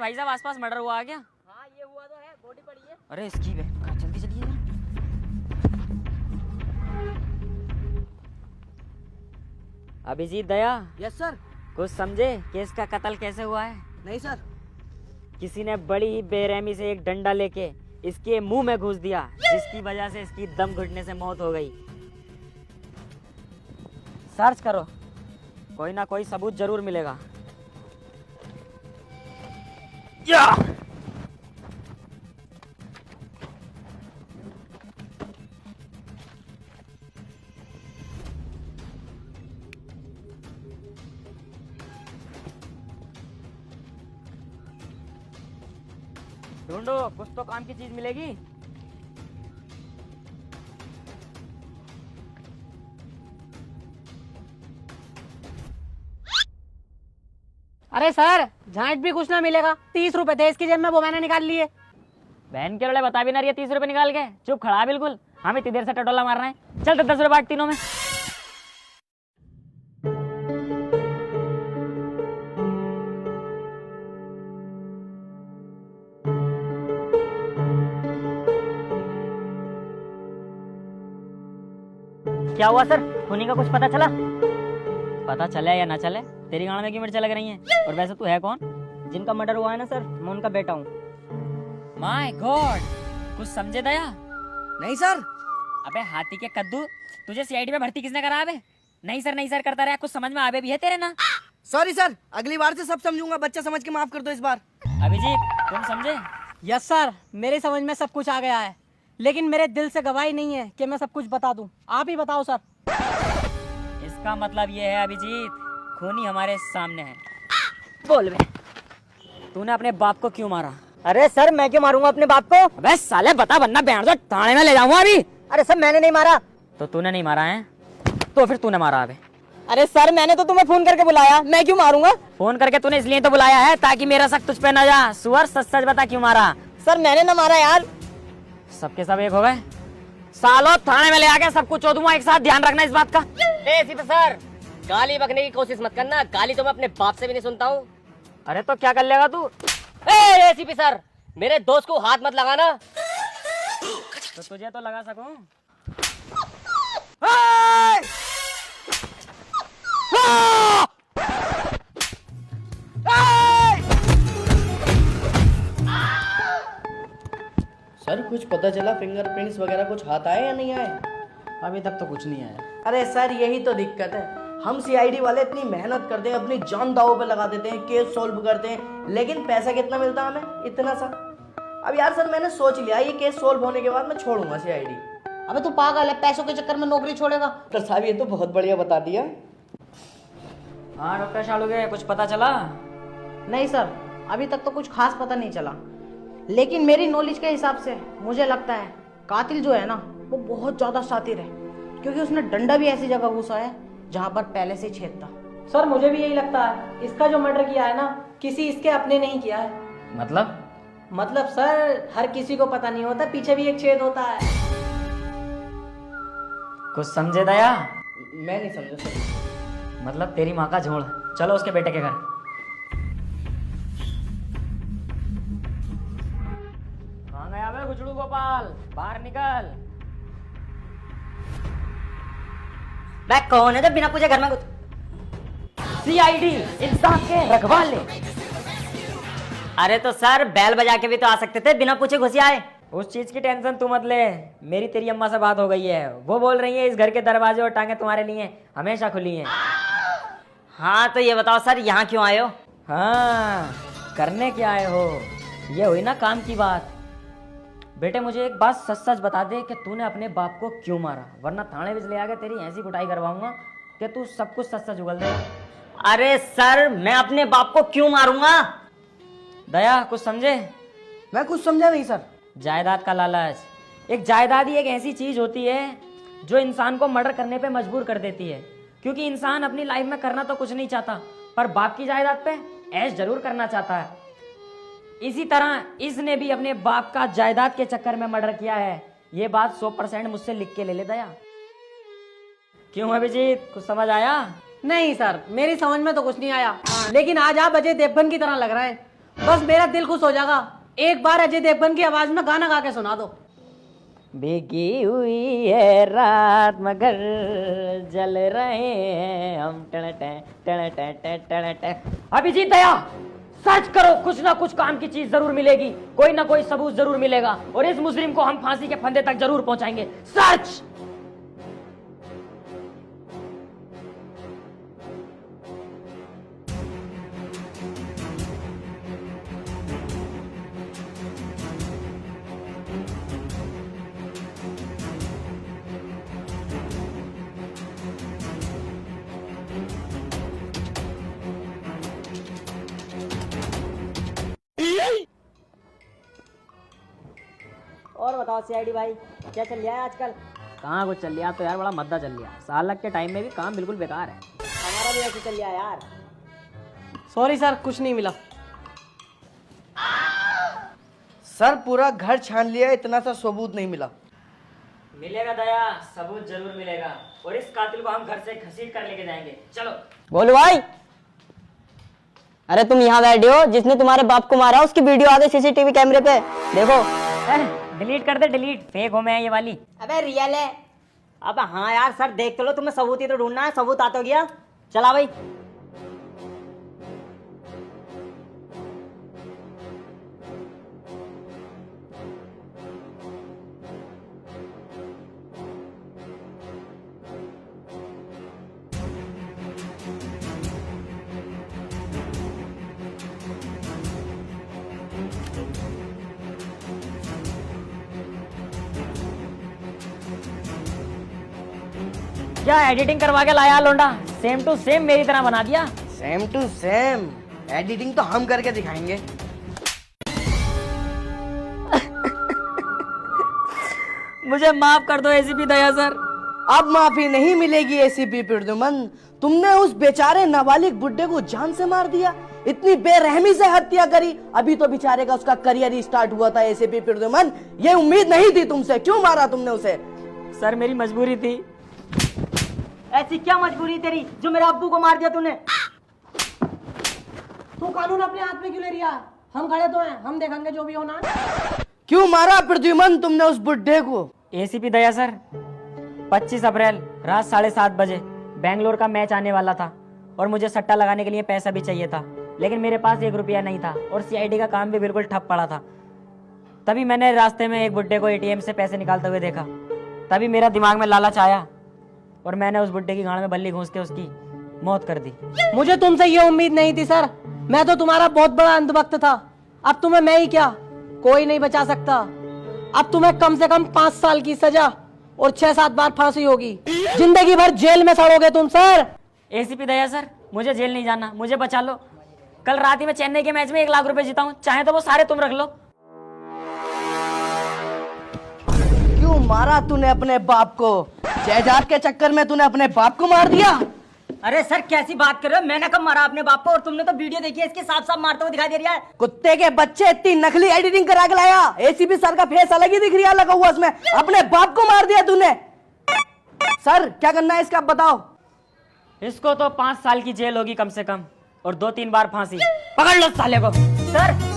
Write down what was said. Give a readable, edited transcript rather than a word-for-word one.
भाई साहब आसपास मर्डर हुआ है क्या? हाँ ये हुआ तो है, बॉडी पड़ी है। अरे इसकी जल्दी चलिए। अभिजीत दया, यस सर। कुछ समझे केस का कत्ल कैसे हुआ है? नहीं सर। किसी ने बड़ी ही बेरहमी से एक डंडा लेके इसके मुंह में घुस दिया, जिसकी वजह से इसकी दम घुटने से मौत हो गई। सर्च करो, कोई ना कोई सबूत जरूर मिलेगा। या! ढूंढो, कुछ तो काम की चीज मिलेगी। अरे सर, झांट भी कुछ ना मिलेगा। 30 रुपए थे इसकी जेब में, वो मैंने निकाल लिए। बहन के लोड़े बता भी ना रही है 30 रुपए निकाल के। चुप खड़ा है बिल्कुल, हम इतनी देर से टटोला मार रहे हैं। चल 10 रुपए बांट तीनों में। क्या हुआ सर, खूनी का कुछ पता चला? पता चले या ना चले, तेरी गांड में क्यों मिर्चा लग रही हैं? और वैसे तू है कौन? जिनका मर्डर हुआ है ना सर, मैं उनका बेटा हूँ। माय गॉड, कुछ समझे दया? नहीं सर। अबे हाथी के कद्दू, तुझे सीआईडी में भर्ती किसने करा? अबे नहीं सर करता रहा। कुछ समझ में आवे भी है तेरे ना? सॉरी सर, अगली बार से सब समझूंगा। बच्चा समझ के माफ कर दो इस बार। अभिजीत तुम समझे? यस सर, मेरी समझ में सब कुछ आ गया है, लेकिन मेरे दिल से गवाही नहीं है कि मैं सब कुछ बता दूं। आप ही बताओ सर। इसका मतलब ये है अभिजीत, खूनी हमारे सामने है। बोल बे, तूने अपने बाप को क्यों मारा? अरे सर, मैं क्यों मारूंगा अपने बाप को? अबे साले बता, वरना बैंड जो थाने में ले जाऊंगा अभी। अरे सर, मैंने नहीं मारा। तो तूने नहीं मारा है? तो फिर तूने मारा। अबे अरे सर, मैंने तो तुम्हें फोन करके बुलाया, मैं क्यों मारूंगा? फोन करके तूने इसलिए तो बुलाया है ताकि मेरा शक तुझ पे न जा। सुअर, सच सच बता क्यों मारा? सर मैंने ना मारा यार। सबके सब एक हो गए। सालों थाने में ले आके सब कुछ हो दूंगा एक साथ, ध्यान रखना इस बात का। सर, गाली बकने की कोशिश मत करना। गाली तो मैं अपने बाप से भी नहीं सुनता हूँ। अरे तो क्या कर लेगा तू? एसीपी सर, मेरे दोस्त को हाथ मत लगाना। तो तुझे तो लगा सकूं। सर कुछ पता चला? फिंगरप्रिंट्स वगैरह कुछ हाथ आए या नहीं आए? अभी तक तो कुछ नहीं आया। अरे सर यही तो दिक्कत है, हम सीआईडी वाले इतनी मेहनत करते हैं, अपनी जान दांव पे लगा देते हैं, केस सॉल्व करते हैं, लेकिन पैसा कितना मिलता है हमें? इतना सा। अब यार सर मैंने सोच लिया ये केस सॉल्व होने के बाद मैं छोड़ूंगा सीआईडी। अबे तू पागल है, पैसों के चक्कर में नौकरी छोड़ेगा? डॉक्टर साहब ये तो बहुत बढ़िया बता दिया। हाँ डॉक्टर शालुगे, कुछ पता चला? नहीं सर, अभी तक तो कुछ खास पता नहीं चला, लेकिन मेरी नॉलेज के हिसाब से मुझे लगता है कातिल जो है ना, वो बहुत ज्यादा शातिर है, क्योंकि उसने डंडा भी ऐसी जगह घुसा है जहाँ पर पहले से छेद था। सर मुझे भी यही लगता है, इसका जो मर्डर किया है ना, किसी इसके अपने नहीं किया है। मतलब सर, हर किसी को पता नहीं होता पीछे भी एक छेद होता है। कुछ समझे दया? मैं नहीं समझा सर। मतलब तेरी माँ का झोल। चलो उसके बेटे के घर। कहाँ गया बे गुजड़ू गोपाल? बाहर निकल। मैं कौन है जब बिना पूछे घर में सीआईडी, इंसाफ के रखवाले। अरे तो सर, बैल बजा के भी तो आ सकते थे, बिना पूछे घुस आए। उस चीज की टेंशन तू मत ले, मेरी तेरी अम्मा से बात हो गई है। वो बोल रही है इस घर के दरवाजे और टांगे तुम्हारे लिए हमेशा खुली हैं। हाँ तो ये बताओ सर, यहाँ क्यों आए हो? हाँ, करने क्या आए हो? ये हुई ना काम की बात। बेटे मुझे एक बात सच सच बता दे कि तूने अपने बाप को क्यों मारा, वरना थाने में ले आके तेरी ऐसी कुटाई करवाऊंगा कि तू सब कुछ सच सच उगल देगा। अरे सर, मैं अपने बाप को क्यों मारूंगा? दया कुछ समझे? मैं कुछ समझा नहीं सर। जायदाद का लालच। एक जायदाद ही एक ऐसी चीज होती है जो इंसान को मर्डर करने पे मजबूर कर देती है, क्योंकि इंसान अपनी लाइफ में करना तो कुछ नहीं चाहता, पर बाप की जायदाद पे ऐश जरूर करना चाहता है। इसी तरह इसने भी अपने बाप का जायदाद के चक्कर में मर्डर किया है। ये बात 100% मुझसे लिख के ले दया। क्यों अभिजीत, कुछ समझ आया? नहीं सर, मेरी समझ में तो कुछ नहीं आया, लेकिन आज आप अजय देवगन की तरह लग रहा है। बस मेरा दिल खुश हो जाएगा। एक बार अजय देवगन की आवाज में गाना गा के सुना दो। भीगी हुई है रात मगर जल रहे हैं हम टण टण। अभिजीत दया, सर्च करो, कुछ ना कुछ काम की चीज जरूर मिलेगी, कोई ना कोई सबूत जरूर मिलेगा और इस मुजरिम को हम फांसी के फंदे तक जरूर पहुंचाएंगे। सर्च। और बताओ सीआईडी भाई, क्या चल रहा है आजकल? कहाँ कुछ चल रहा, तो यार बड़ा मद्दा चल रहा। साल लग के टाइम में भी काम बिल्कुल बेकार है। हमारा भी ऐसे चल रहा है यार। सॉरी सर, कुछ नहीं मिला। सर पूरा घर छान लिया, इतना सा सबूत नहीं मिला। मिलेगा दया, सबूत जरूर मिलेगा और इस कातिल को हम घर से घसीट कर लेके जाएंगे। चलो। बोलू भाई, अरे तुम यहाँ बैठे हो, जिसने तुम्हारे बाप को मारा उसकी वीडियो आ गई सीसीटीवी कैमरे पे, देखो। डिलीट कर दे, डिलीट। फेक हो मैं ये वाली। अबे रियल है। अब हाँ यार सर, देख तो लो, तुम्हें सबूत ही तो ढूंढना है, सबूत आता गया। चला भाई। क्या एडिटिंग करवा के लाया लोंडा? सेम टू सेम मेरी तरह बना दिया। Same to same. एडिटिंग तो हम करके दिखाएंगे। मुझे माफ कर दो एसीपी दया सर। अब माफी नहीं मिलेगी एसीपी प्रद्युमन। तुमने उस बेचारे नाबालिग बुड्ढे को जान से मार दिया, इतनी बेरहमी से हत्या करी। अभी तो बेचारे का उसका करियर ही स्टार्ट हुआ था। एसीपी प्रद्युमन, ये उम्मीद नहीं थी तुमसे। क्यों मारा तुमने उसे? सर मेरी मजबूरी थी। ऐसी क्या मजबूरी तेरी जो मेरे अब्बू को मार दिया तूने? तू कानून अपने हाथ में क्यों ले रही है? हम खड़े तो हैं, हम देखेंगे जो भी होना है। क्यों मारा प्रद्युमन तुमने उस बुड्ढे को? एसीपी दया सर, 25 अप्रैल रात 7:30 बजे बेंगलोर का मैच आने वाला था और मुझे सट्टा लगाने के लिए पैसा भी चाहिए था, लेकिन मेरे पास 1 रुपया नहीं था और सीआईडी का काम भी बिल्कुल ठप पड़ा था। तभी मैंने रास्ते में एक बुड्ढे को एटीएम से पैसे निकालते हुए देखा। तभी मेरा दिमाग में लालच आया और मैंने उस बुड्ढे की गाड़ में बल्ली घूंस के उसकी मौत कर दी। मुझे तुमसे ये उम्मीद नहीं थी सर। मैं तो तुम्हारा बहुत बड़ा अंधभक्त था। अब तुम्हें मैं ही क्या, कोई नहीं बचा सकता। अब तुम्हें कम से कम 5 साल की सजा और 6-7 बार फांसी होगी। जिंदगी भर जेल में सड़ोगे तुम सर। एसीपी दया सर, मुझे जेल नहीं जाना, मुझे बचा लो। कल रात ही मैं चेन्नई के मैच में 1 लाख रुपए जीता हूँ, चाहे तो वो सारे तुम रख लो। क्यों मारा तूने अपने बाप को? जायदाद के चक्कर में तूने अपने बाप को मार दिया? अरे सर कैसी बात कर रहे हो? मैंने कब मारा अपने बाप को? और तुमने तो वीडियो देखी है, इसके साफ साफ मारते हुए दिखाई दे रहा है। कुत्ते के बच्चे, इतनी नकली एडिटिंग करा के लाया। एसीपी सर का फेस अलग ही दिख रहा लगा हुआ उसमें। अपने बाप को मार दिया तूने। सर क्या करना है इसका बताओ। इसको तो 5 साल की जेल होगी कम से कम और 2-3 बार फांसी। पकड़ लो साले को। सर